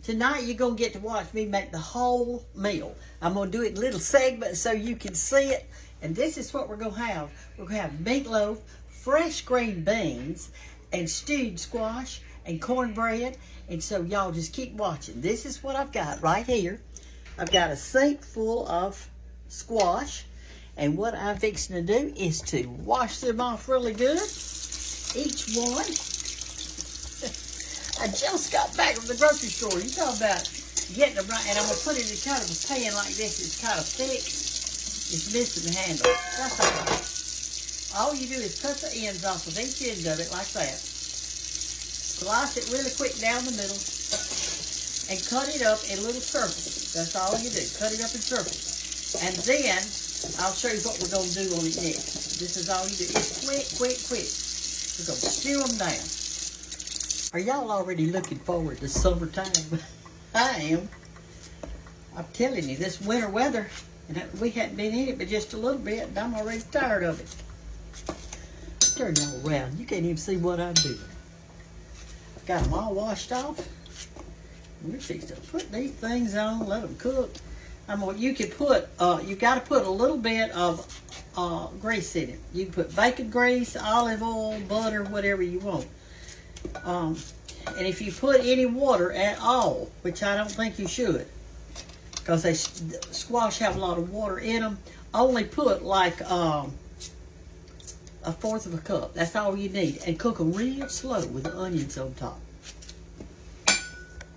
Tonight you're going to get to watch me make the whole meal. I'm going to do it in little segments so you can see it. And this is what we're going to have. We're going to have meatloaf, fresh green beans, and stewed squash, and cornbread. And so y'all just keep watching. This is what I've got right here. I've got a sink full of squash. And what I'm fixing to do is to wash them off really good. Each one. I just got back from the grocery store. You talk about getting them right. And I'm going to put it in kind of a pan like this. It's kind of thick. It's missing the handle. That's all right. All you do is cut the ends off of each end of it like that. Slice it really quick down the middle. And cut it up in little circles. That's all you do. Cut it up in circles. And then I'll show you what we're going to do on it next. This is all you do. It's quick, quick, quick. We're going to stew them down. Are y'all already looking forward to summertime? I am. I'm telling you, this winter weather, and we hadn't been in it but just a little bit, and I'm already tired of it. Turn y'all around. You can't even see what I'm doing. I've got them all washed off. We're fixing to put these things on, let them cook. You can put, you got to put a little bit of grease in it. You can put bacon grease, olive oil, butter, whatever you want. And if you put any water at all, which I don't think you should, because squash have a lot of water in them, only put like a fourth of a cup. That's all you need. And cook them real slow with the onions on top.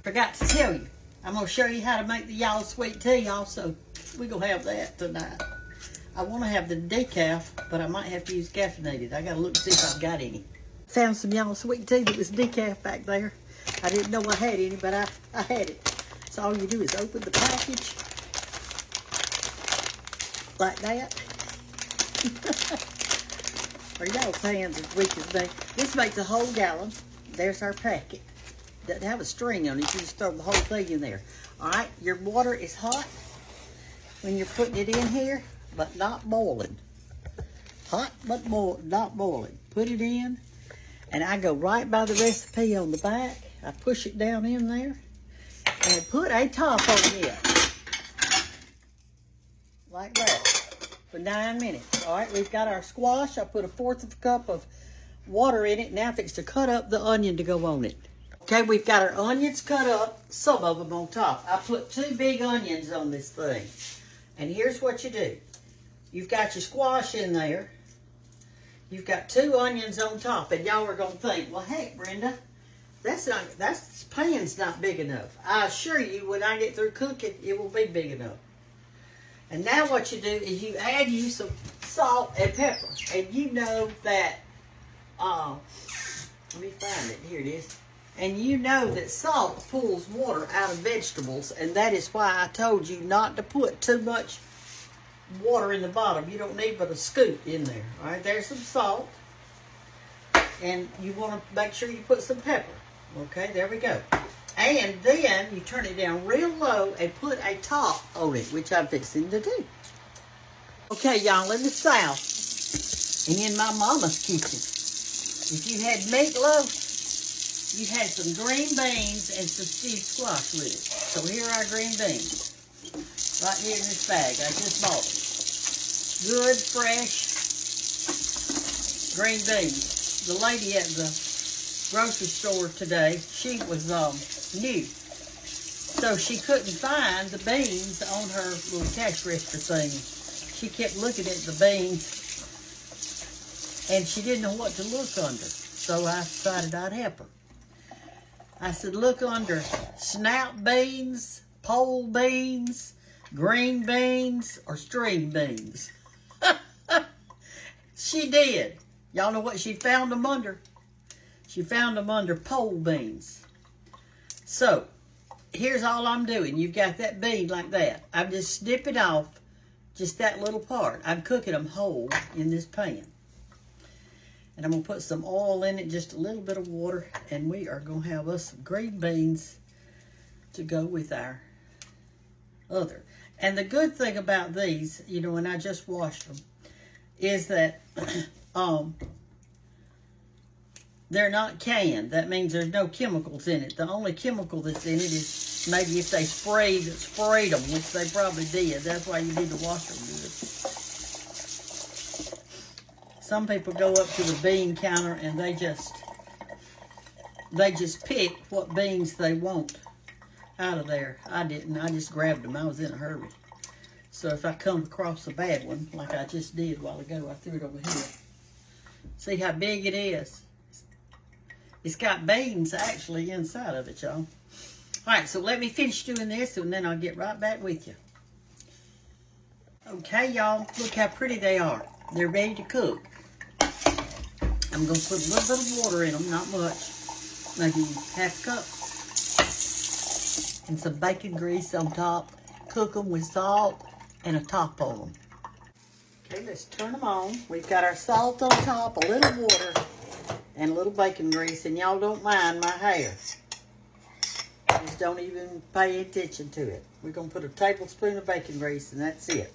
Forgot to tell you, I'm going to show you how to make the y'all sweet tea also. We're going to have that tonight. I want to have the decaf, but I might have to use caffeinated. I got to look to see if I've got any. Found some y'all sweet tea that was decaf back there. I didn't know I had any, but I had it. So all you do is open the package like that. Are y'all's hands as weak as me? This makes a whole gallon. There's our packet. Doesn't have a string on it. You just throw the whole thing in there. All right, your water is hot when you're putting it in here, but not boiling. Hot, but not boiling. Put it in. And I go right by the recipe on the back. I push it down in there and put a top on it. Like that. For 9 minutes. All right, we've got our squash. I put a fourth of a cup of water in it. Now I fix to cut up the onion to go on it. Okay, we've got our onions cut up, some of them on top. I put 2 big onions on this thing. And here's what you do. You've got your squash in there. You've got 2 onions on top, and y'all are going to think, well, heck, Brenda, that pan's not big enough. I assure you, when I get through cooking, it will be big enough. And now what you do is you add some salt and pepper, and you know that, let me find it, here it is. And you know that salt pulls water out of vegetables, and that is why I told you not to put too much water in the bottom. You don't need but a scoop in there. All right, there's some salt, and you want to make sure you put some pepper. Okay, there we go. And then you turn it down real low and put a top on it, which I'm fixing to do. Okay, y'all, in the South and in my mama's kitchen, if you had meatloaf, you had some green beans and some stewed squash with it. So here are our green beans. Right here in this bag. I just bought them. Good, fresh green beans. The lady at the grocery store today, she was new. So she couldn't find the beans on her little cash register thing. She kept looking at the beans, and she didn't know what to look under. So I decided I'd help her. I said, look under snout beans, pole beans, green beans, or string beans. She did. Y'all know what she found them under? She found them under pole beans. So, here's all I'm doing. You've got that bean like that. I'm just snipping off just that little part. I'm cooking them whole in this pan. And I'm going to put some oil in it, just a little bit of water, and we are going to have us some green beans to go with our other. And the good thing about these, you know, and I just washed them, is that they're not canned. That means there's no chemicals in it. The only chemical that's in it is maybe if they sprayed them, which they probably did. That's why you need to wash them good. Some people go up to the bean counter and they just pick what beans they want out of there. I didn't. I just grabbed them. I was in a hurry. So if I come across a bad one, like I just did a while ago, I threw it over here. See how big it is? It's got beans actually inside of it, y'all. All right, so let me finish doing this, and then I'll get right back with you. Okay, y'all, look how pretty they are. They're ready to cook. I'm going to put a little bit of water in them, not much. Maybe half a cup. And some bacon grease on top. Cook them with salt and a top on them. Okay, let's turn them on. We've got our salt on top, a little water, and a little bacon grease. And y'all don't mind my hair. Just don't even pay attention to it. We're going to put a tablespoon of bacon grease, and that's it.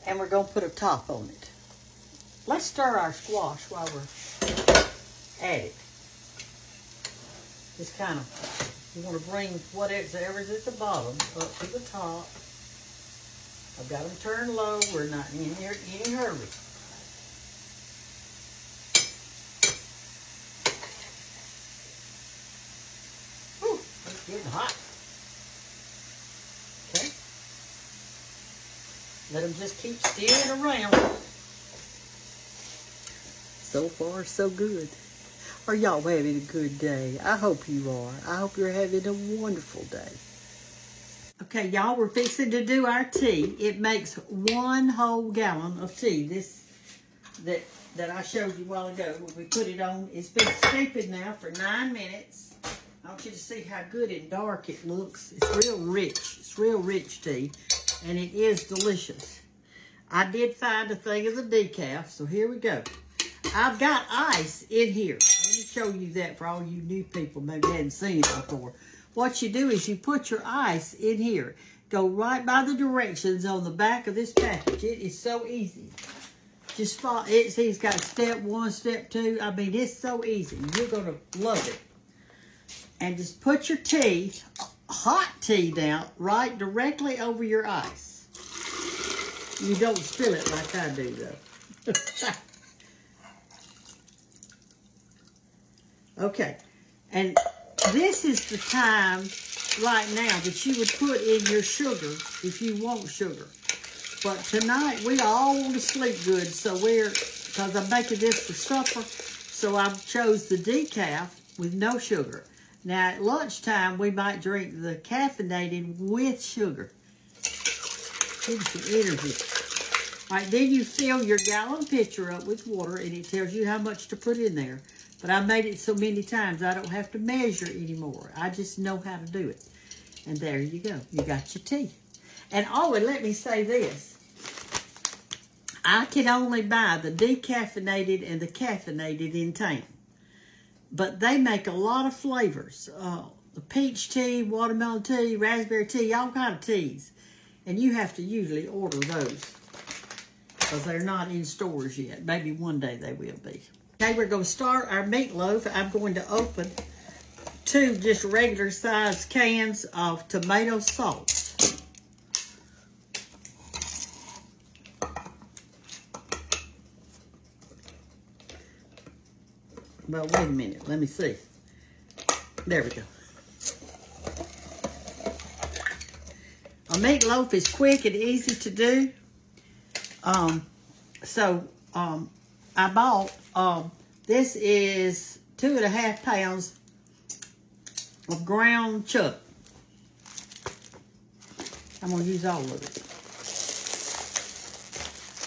And we're going to put a top on it. Let's stir our squash while we're at it. Just kind of, you want to bring whatever's at the bottom up to the top. I've got them turned low. We're not in any hurry. Whew, it's getting hot. Okay. Let them just keep stirring around. So far, so good. Are y'all having a good day? I hope you are. I hope you're having a wonderful day. Okay, y'all, we're fixing to do our tea. It makes 1 whole gallon of tea. This that I showed you a while ago. When we put it on, it's been steeping now for 9 minutes. I want you to see how good and dark it looks. It's real rich. It's real rich tea, and it is delicious. I did find a thing of the decaf, so here we go. I've got ice in here. Let me show you that for all you new people maybe hadn't seen it before. What you do is you put your ice in here. Go right by the directions on the back of this package. It is so easy. Just follow it. See, it's got step 1, step 2. I mean, it's so easy. You're going to love it. And just put your tea, hot tea now, right directly over your ice. You don't spill it like I do, though. Okay, and this is the time right now that you would put in your sugar if you want sugar. But tonight we all want to sleep good, so because I'm making this for supper, so I chose the decaf with no sugar. Now at lunchtime we might drink the caffeinated with sugar. Give you some energy. All right, then you fill your gallon pitcher up with water, and it tells you how much to put in there. But I made it so many times I don't have to measure anymore. I just know how to do it. And there you go. You got your tea. And oh, and let me say this. I can only buy the decaffeinated and the caffeinated in town. But they make a lot of flavors. The peach tea, watermelon tea, raspberry tea, all kind of teas. And you have to usually order those. Because they're not in stores yet. Maybe one day they will be. Okay, we're going to start our meatloaf. I'm going to open 2 just regular sized cans of tomato sauce. Well, wait a minute. Let me see. There we go. A meatloaf is quick and easy to do. I bought, this is 2.5 pounds of ground chuck. I'm going to use all of it.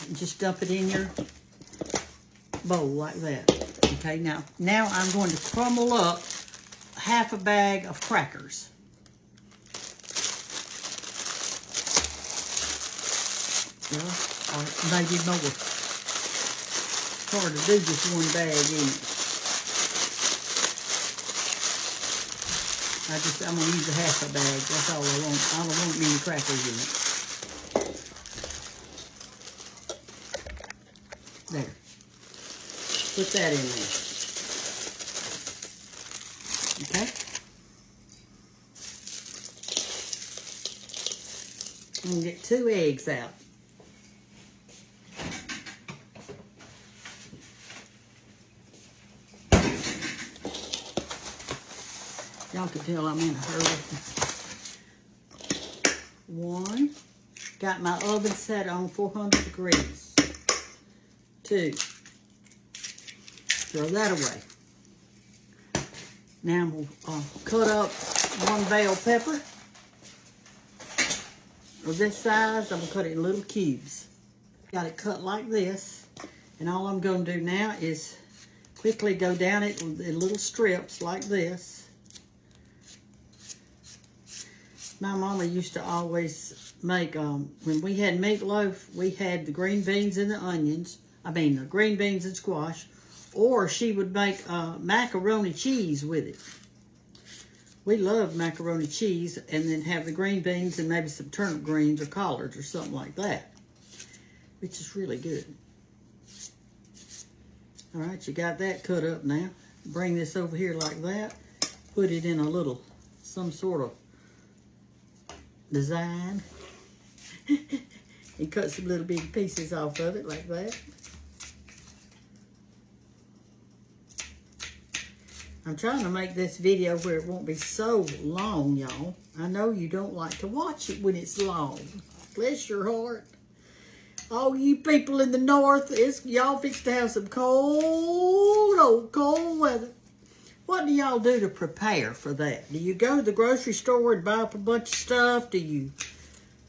And just dump it in your bowl like that. Okay, now I'm going to crumble up half a bag of crackers. Well, or maybe more. It's hard to do just one bag, isn't it? I'm going to use a half a bag. That's all I want. I don't want many crackers in it. There. Put that in there. I'm gonna get 2 eggs out. Y'all can tell I'm in a hurry. 1. Got my oven set on 400 degrees. 2. Throw that away. Now I'm gonna cut up 1 bell pepper. Of this size, I'm gonna cut it in little cubes. Got it cut like this. And all I'm gonna do now is quickly go down it in little strips like this. My mama used to always make, when we had meatloaf, we had the green beans and the onions. The green beans and squash. Or she would make macaroni cheese with it. We love macaroni cheese, and then have the green beans and maybe some turnip greens or collards or something like that, which is really good. All right, you got that cut up now. Bring this over here like that. Put it in a little, some sort of design. And cut some little bitty pieces off of it like that. I'm trying to make this video where it won't be so long, y'all. I know you don't like to watch it when it's long. Bless your heart. All you people in the north, y'all fix to have some cold weather. What do y'all do to prepare for that? Do you go to the grocery store and buy up a bunch of stuff? Do you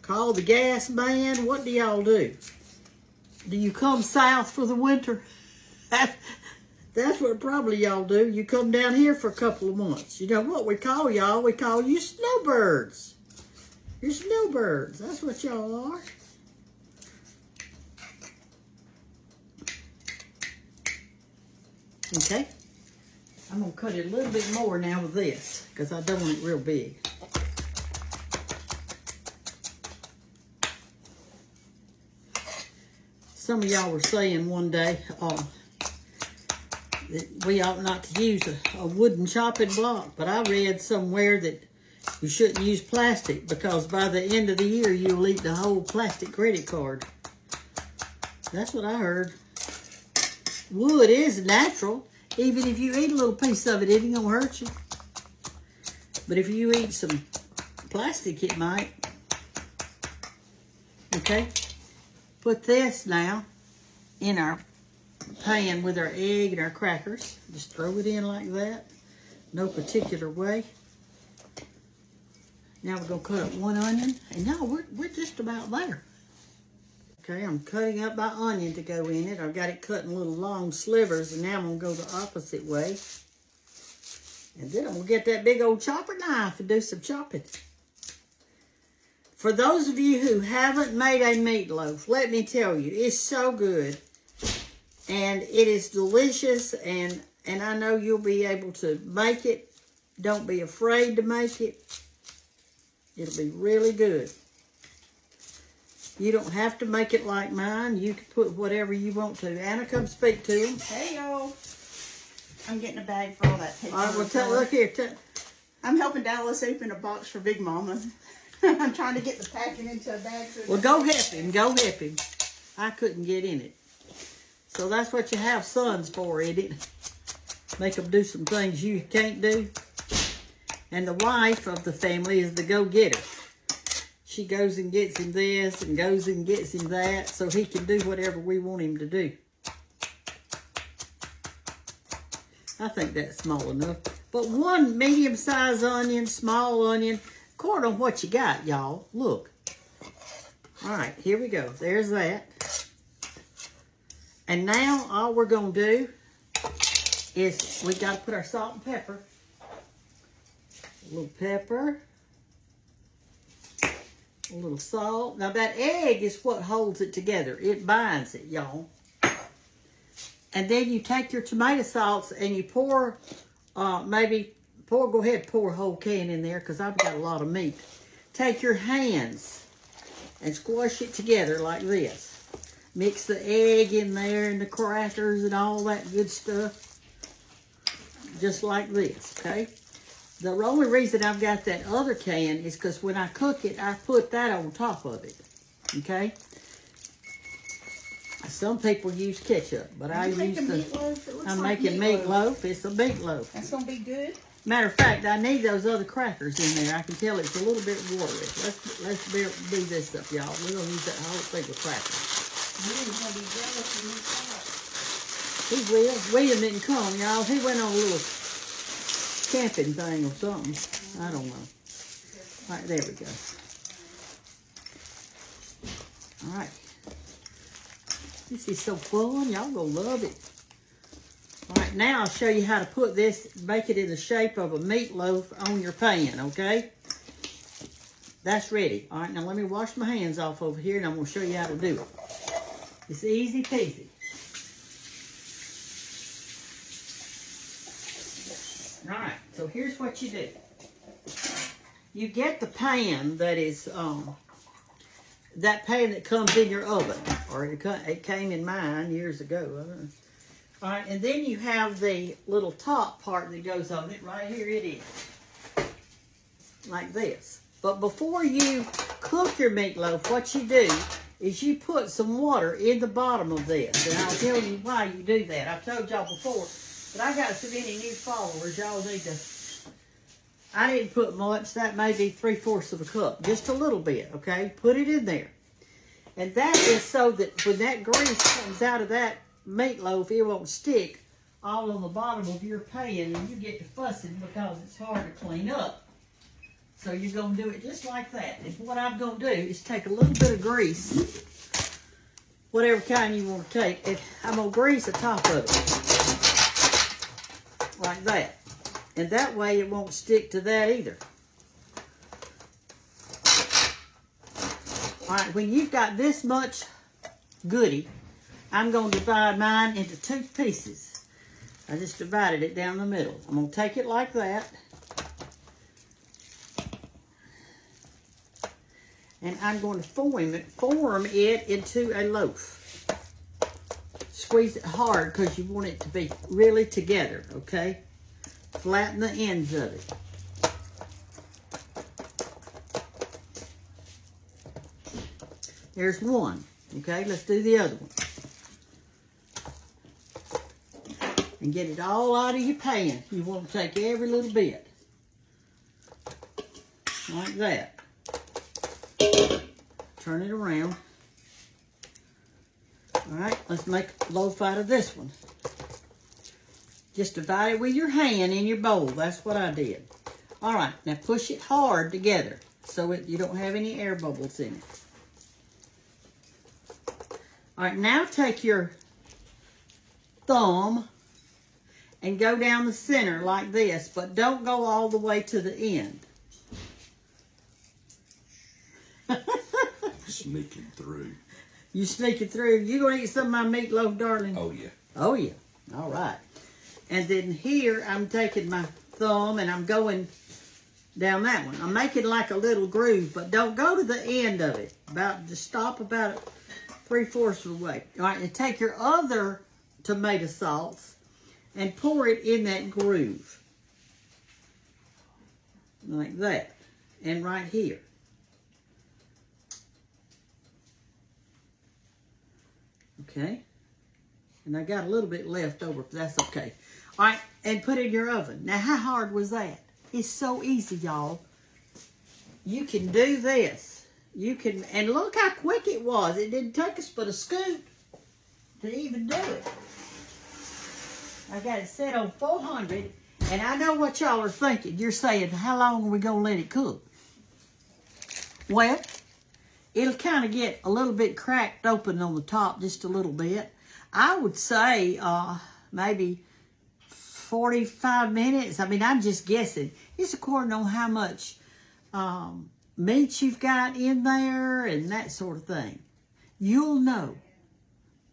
call the gas man? What do y'all do? Do you come south for the winter? That's what probably y'all do. You come down here for a couple of months. You know what we call y'all? We call you snowbirds. You're snowbirds. That's what y'all are. Okay. I'm going to cut it a little bit more now with this because I don't want it real big. Some of y'all were saying one day, we ought not to use a wooden chopping block, but I read somewhere that you shouldn't use plastic because by the end of the year you'll eat the whole plastic credit card. That's what I heard. Wood is natural. Even if you eat a little piece of it, it ain't gonna hurt you. But if you eat some plastic, it might. Okay? Put this now in our pan with our egg and our crackers. Just throw it in like that. No particular way. Now we're going to cut up 1 onion. And now we're just about there. Okay, I'm cutting up my onion to go in it. I've got it cut in little long slivers. And now I'm going to go the opposite way. And then I'm going to get that big old chopper knife and do some chopping. For those of you who haven't made a meatloaf, let me tell you, it's so good. And it is delicious, and I know you'll be able to make it. Don't be afraid to make it. It'll be really good. You don't have to make it like mine. You can put whatever you want to. Anna, come speak to him. Hey, y'all. I'm getting a bag for all that paper. All right, well, look here. I'm helping Dallas open a box for Big Mama. I'm trying to get the packing into a bag. Well, go help him. Go help him. I couldn't get in it. So that's what you have sons for, isn't it? Make them do some things you can't do. And the wife of the family is the go-getter. She goes and gets him this and goes and gets him that so he can do whatever we want him to do. I think that's small enough. But 1 medium-sized onion, small onion, according to what you got, y'all. Look. All right, here we go. There's that. And now all we're going to do is we got to put our salt and pepper. A little pepper. A little salt. Now that egg is what holds it together. It binds it, y'all. And then you take your tomato sauce and you pour, go ahead, pour a whole can in there because I've got a lot of meat. Take your hands and squash it together like this. Mix the egg in there and the crackers and all that good stuff. Just like this, okay? The only reason I've got that other can is because when I cook it, I put that on top of it. Okay? Some people use ketchup, but I use I'm making meatloaf. It's a meatloaf. That's gonna be good. Matter of fact, I need those other crackers in there. I can tell it's a little bit watery. Let's do this up, y'all. We're gonna use that whole thing of crackers. He will. William didn't come, y'all. He went on a little camping thing or something. I don't know. All right, there we go. All right. This is so fun. Y'all gonna love it. All right, now I'll show you how to put this, make it in the shape of a meatloaf on your pan, okay? That's ready. All right, now let me wash my hands off over here, and I'm gonna show you how to do it. It's easy peasy. All right, so here's what you do. You get the pan that is, that pan that comes in your oven, or it came in mine years ago. All right, and then you have the little top part that goes on it. Right here it is, like this. But before you cook your meatloaf, what you do is you put some water in the bottom of this, and I'll tell you why you do that. I've told y'all before, but I got so many new followers, y'all need to. I didn't put much. That may be 3/4 of a cup, just a little bit. Okay, put it in there, and that is so that when that grease comes out of that meatloaf, it won't stick all on the bottom of your pan, and you get to fussing because it's hard to clean up. So you're going to do it just like that. And what I'm going to do is take a little bit of grease, whatever kind you want to take, and I'm going to grease the top of it like that. And that way it won't stick to that either. All right, when you've got this much goodie, I'm going to divide mine into 2 pieces. I just divided it down the middle. I'm going to take it like that. And I'm going to form it into a loaf. Squeeze it hard because you want it to be really together, okay? Flatten the ends of it. There's one. Okay, let's do the other one. And get it all out of your pan. You want to take every little bit. Like that. Turn it around. Alright, let's make a loaf out of this one. Just divide it with your hand in your bowl. That's what I did. Alright, now push it hard together so you don't have any air bubbles in it. Alright, now take your thumb and go down the center like this, but don't go all the way to the end. Sneaking through. You sneaking through. You gonna eat some of my meatloaf, darling? Oh, yeah. Oh, yeah. All right. And then here, I'm taking my thumb and I'm going down that one. I'm making like a little groove, but don't go to the end of it. Just stop about 3/4 of the way. All right, and take your other tomato sauce and pour it in that groove. Like that. And right here. Okay. And I got a little bit left over, but that's okay. All right, and put it in your oven. Now, how hard was that? It's so easy, y'all. You can do this. You can, and look how quick it was. It didn't take us but a scoop to even do it. I got it set on 400, and I know what y'all are thinking. You're saying, how long are we going to let it cook? Well, it'll kind of get a little bit cracked open on the top, just a little bit. I would say maybe 45 minutes. I mean, I'm just guessing. It's according on how much meat you've got in there and that sort of thing. You'll know.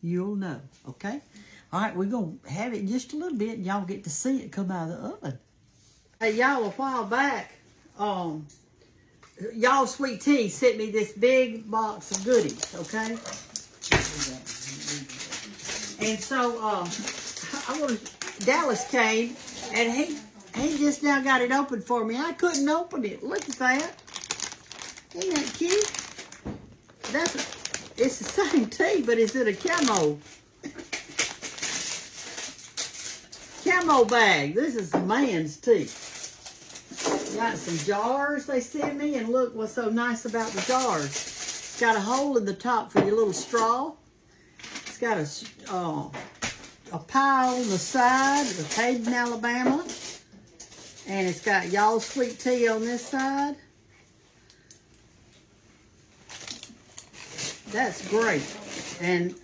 You'll know, okay? All right, we're going to have it just a little bit, and y'all get to see it come out of the oven. Hey, y'all, a while back, y'all Sweet Tea sent me this big box of goodies, okay? And so, Dallas came, and He just now got it open for me. I couldn't open it. Look at that. Isn't that cute? It's the same tea, but it's in a camo bag. This is a man's tea. Got some jars they sent me, and look what's so nice about the jars. It's got a hole in the top for your little straw. It's got a pie on the side of Hayden, Alabama. And it's got y'all sweet tea on this side. That's great. And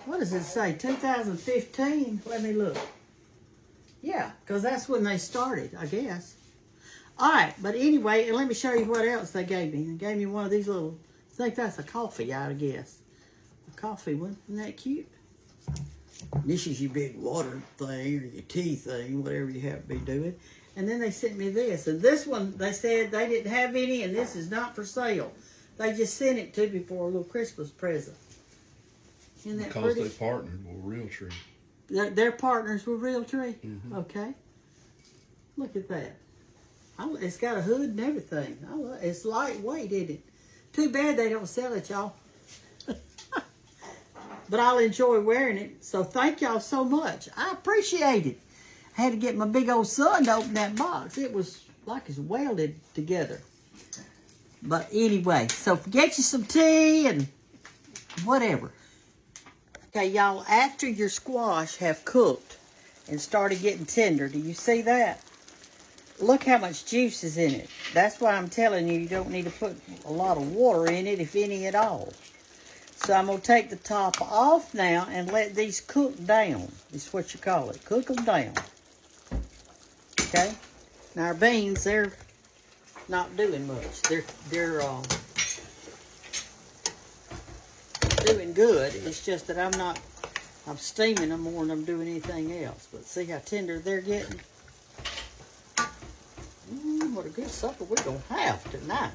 what does it say? 2015? Let me look. Yeah, because that's when they started, I guess. All right, but anyway, and let me show you what else they gave me. They gave me one of these little, I think that's a coffee, I guess. A coffee one. Isn't that cute? This is your big water thing or your tea thing, whatever you have to be doing. And then they sent me this. And this one, they said they didn't have any, and this is not for sale. They just sent it to me for a little Christmas present. Isn't that because pretty? they partnered with Realtree. They're partners with Realtree? Mm-hmm. Okay. Look at that. It's got a hood and everything. It's lightweight, isn't it? Too bad they don't sell it, y'all. But I'll enjoy wearing it. So thank y'all so much. I appreciate it. I had to get my big old son to open that box. It was like it's welded together. But anyway, so get you some tea and whatever. Okay, y'all, after your squash have cooked and started getting tender, do you see that? Look how much juice is in it. That's why I'm telling you, you don't need to put a lot of water in it, if any at all. So I'm going to take the top off now and let these cook down. Is what you call it. Cook them down. Okay? Now our beans, they're not doing much. They're doing good. It's just that I'm steaming them more than I'm doing anything else. But see how tender they're getting? What a good supper we're going to have tonight.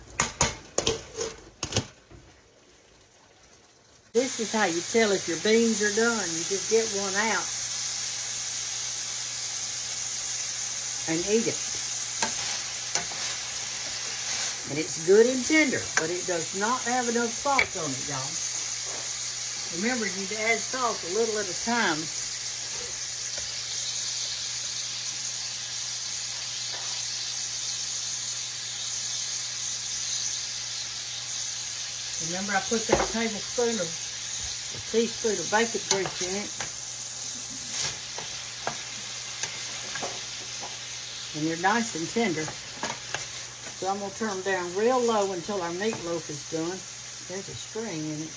This is how you tell if your beans are done. You just get one out and eat it. And it's good and tender, but it does not have enough salt on it, y'all. Remember, you need to add salt a little at a time. Remember, I put that teaspoon of bacon grease in it. And they're nice and tender. So I'm going to turn them down real low until our meatloaf is done. There's a string in it.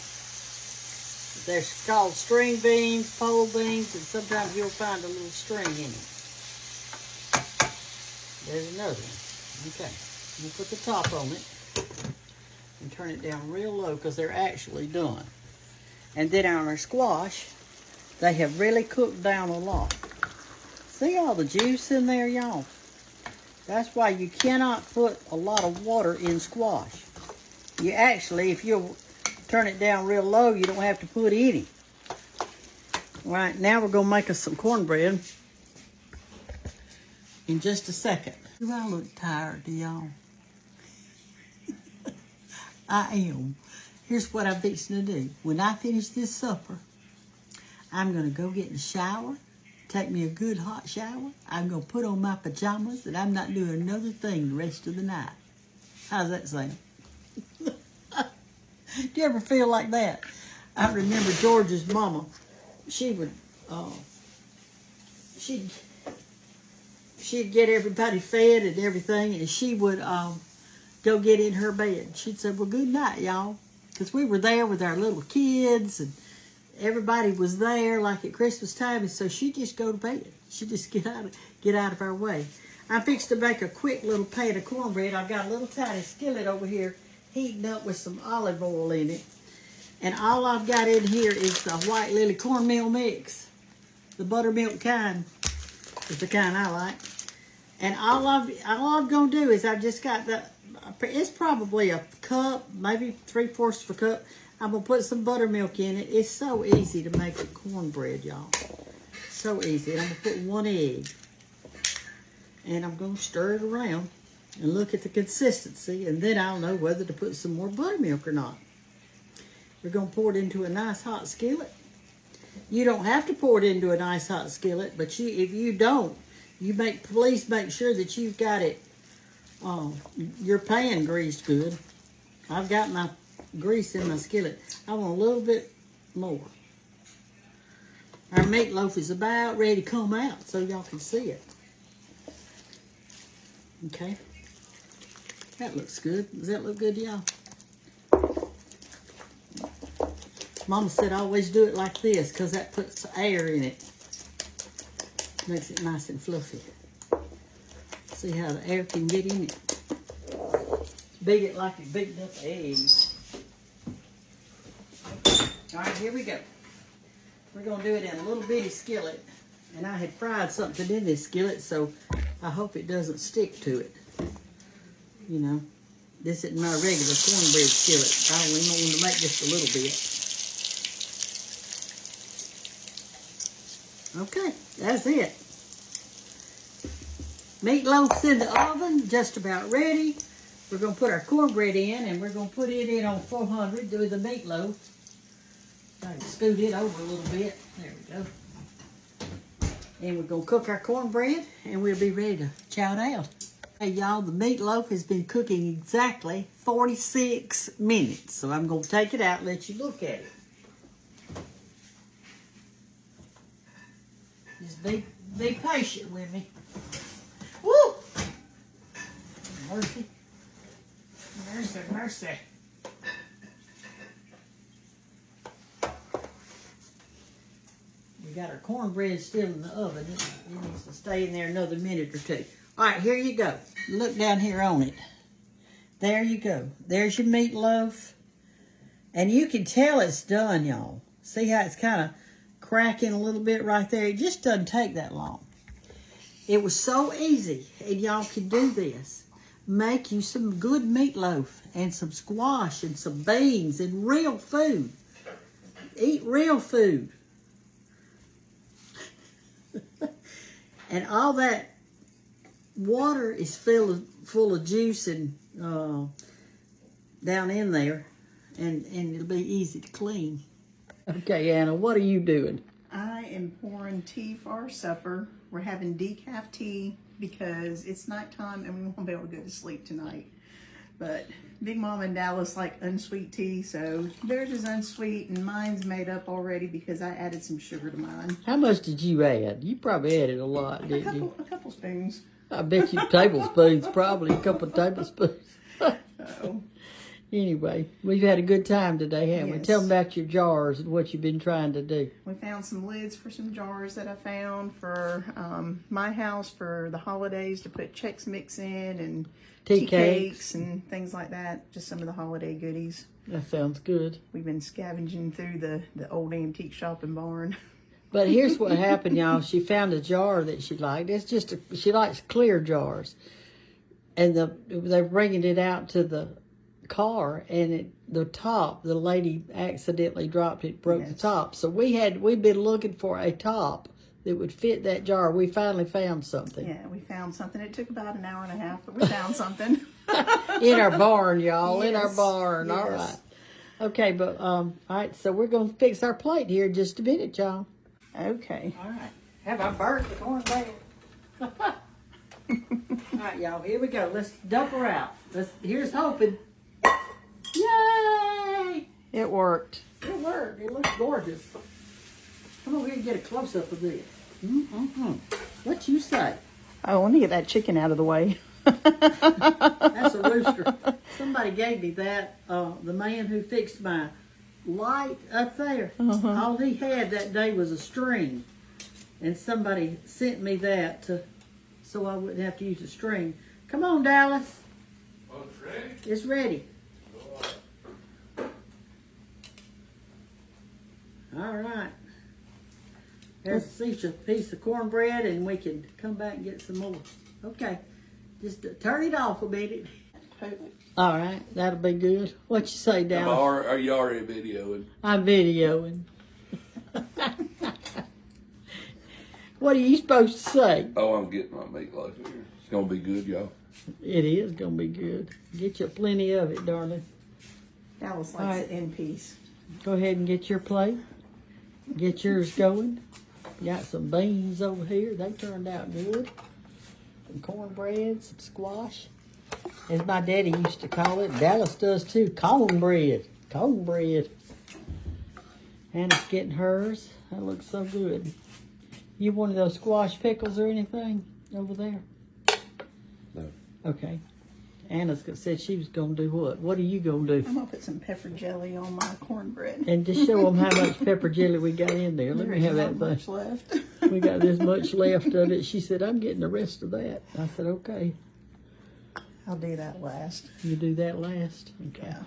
They're called string beans, pole beans, and sometimes you'll find a little string in it. There's another one. Okay. I'm going to put the top on it. And turn it down real low because they're actually done. And then on our squash, they have really cooked down a lot. See all the juice in there, y'all? That's why you cannot put a lot of water in squash. You actually, if you turn it down real low, you don't have to put any. All right, now we're going to make us some cornbread in just a second. Do I look tired to y'all? I am. Here's what I'm fixing to do. When I finish this supper, I'm going to go get in the shower, take me a good hot shower. I'm going to put on my pajamas, and I'm not doing another thing the rest of the night. How's that sound? Do you ever feel like that? I remember George's mama. She would, she'd get everybody fed and everything, and she would, go get in her bed. She'd say, well, good night, y'all. Because we were there with our little kids, and everybody was there like at Christmas time, and so she'd just go to bed. She'd just get out of our way. I'm fixing to make a quick little pan of cornbread. I've got a little tiny skillet over here heating up with some olive oil in it. And all I've got in here is the white lily cornmeal mix. The buttermilk kind is the kind I like. And all I'm going to do is I've just got it's probably a cup, maybe 3/4 of a cup. I'm going to put some buttermilk in it. It's so easy to make a cornbread, y'all. So easy. And I'm going to put 1 egg. And I'm going to stir it around and look at the consistency, and then I'll know whether to put some more buttermilk or not. We're going to pour it into a nice hot skillet. You don't have to pour it into a nice hot skillet, but if you don't, please make sure that you've got it, your pan greased good. I've got my grease in my skillet. I want a little bit more. Our meatloaf is about ready to come out so y'all can see it. Okay. That looks good. Does that look good to y'all? Mama said always do it like this because that puts air in it. Makes it nice and fluffy. See how the air can get in it. Beat it like it beating up eggs. All right, here we go. We're going to do it in a little bitty skillet. And I had fried something in this skillet, so I hope it doesn't stick to it. You know, this isn't my regular cornbread skillet. I only want to make just a little bit. Okay, that's it. Meatloaf's in the oven, just about ready. We're going to put our cornbread in, and we're going to put it in on 400, do the meatloaf. I can scoot it over a little bit. There we go. And we're going to cook our cornbread, and we'll be ready to chow down. Hey, y'all, the meatloaf has been cooking exactly 46 minutes. So I'm going to take it out and let you look at it. Just be patient with me. Woo! Mercy. Mercy, mercy. We got our cornbread still in the oven. It needs to stay in there another minute or two. All right, here you go. Look down here on it. There you go. There's your meatloaf. And you can tell it's done, y'all. See how it's kind of cracking a little bit right there? It just doesn't take that long. It was so easy, and y'all can do this. Make you some good meatloaf and some squash and some beans and real food. Eat real food. And all that water is full of juice and down in there, and it'll be easy to clean. Okay, Anna, what are you doing? I am pouring tea for our supper. We're having decaf tea because it's nighttime and we won't be able to go to sleep tonight. But Big Mom and Dallas like unsweet tea, so theirs is unsweet and mine's made up already because I added some sugar to mine. How much did you add? You probably added a lot, didn't you? A couple spoons. I bet you tablespoons, probably a couple of tablespoons. Oh. Anyway, we've had a good time today, haven't we? Yes. Tell them about your jars and what you've been trying to do. We found some lids for some jars that I found for my house for the holidays to put Chex Mix in and tea cakes and things like that. Just some of the holiday goodies. That sounds good. We've been scavenging through the old antique shop and barn. But here's what happened, y'all. She found a jar that she liked. It's just she likes clear jars, and they're bringing it out to the car, and the lady accidentally dropped it, broke the top. So we'd been looking for a top that would fit that jar. We finally found something. Yeah, we found something. It took about an hour and a half, but we found something. In our barn, y'all. Yes. In our barn. Yes. All right. Okay, but all right. So we're gonna fix our plate here in just a minute, y'all. Okay. All right. Have I burnt the cornbread? All right, y'all. Here we go. Let's dump her out. Here's hoping. Yay! It worked. It worked. It looks gorgeous. Come over here and get a close-up of this. What you say? Oh, let me get that chicken out of the way. That's a rooster. Somebody gave me that. The man who fixed my light up there. All he had that day was a string. And somebody sent me that so I wouldn't have to use a string. Come on, Dallas. Oh, it's ready? It's ready. All right. There's a piece of cornbread, and we can come back and get some more. Okay. Just turn it off a minute. All right. That'll be good. What you say, Dallas? Are you already videoing? I'm videoing. What are you supposed to say? Oh, I'm getting my meatloaf here. gonna be good, y'all. It is gonna be good. Get you plenty of it, darling. Dallas likes All right. it in peace. Go ahead and get your plate. Get yours going. Got some beans over here. They turned out good. Some cornbread, some squash. As my daddy used to call it. Dallas does too. Cornbread. Cornbread. Anna's getting hers. That looks so good. You wanted those squash pickles or anything over there? No. Okay. Anna's said she was going to do what? What are you going to do? I'm gonna put some pepper jelly on my cornbread. And just show them how much pepper jelly we got in there. Let There me is have not that much thing. left. We got this much left of it. She said, I'm getting the rest of that. I said, okay. I'll do that last. You do that last? Okay. Yeah.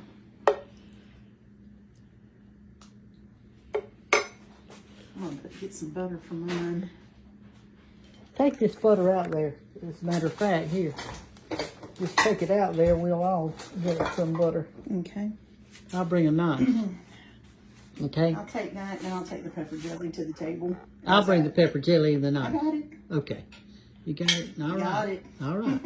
I'm gonna get some butter for mine. Take this butter out there. As a matter of fact, here. Just take it out there. We'll all get some butter. Okay. I'll bring a knife. Okay? I'll take that and I'll take the pepper jelly to the table. I'll bring the pepper jelly and the I knife. got it. Okay. You got it? All right. Got it. All right.